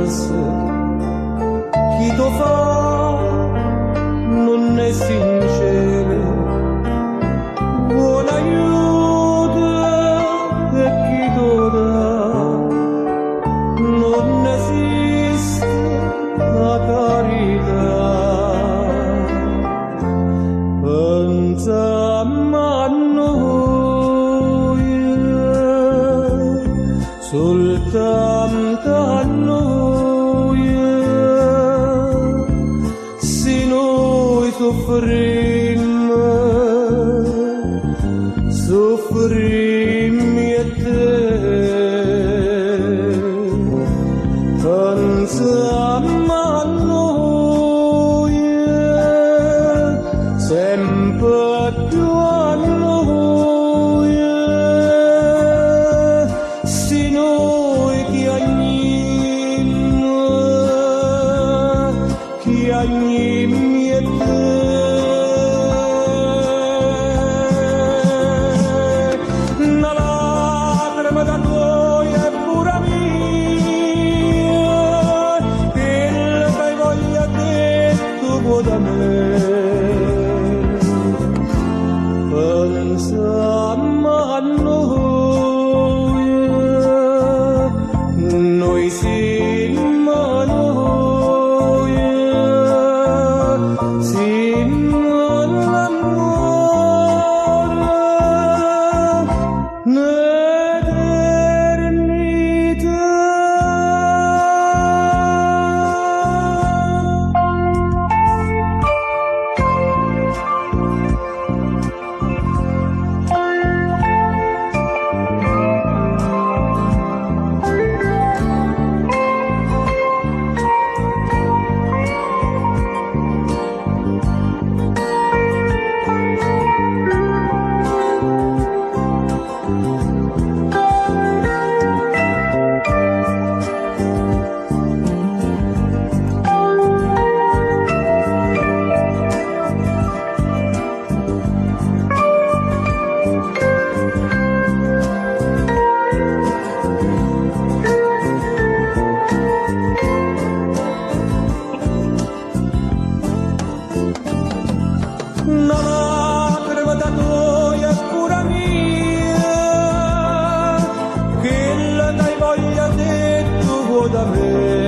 forse chi lo fa non è sincero, buon aiuto e chi lo dà, non esiste la carità. Pensiamo a noi, soltanto a noi, se noi soffrimmo, soffrimmo e te. Pensiamo a noi, sempre più a noi, se noi chiagniamo e te. Una lacrima da noi è pura mia, quella che voglia detto può da me. Pensiamo a noi, noi siamo noi, siamo l'amore, l'eternità. Una lacrima da noi è pura mia, quella che voglia detto vuoi da me.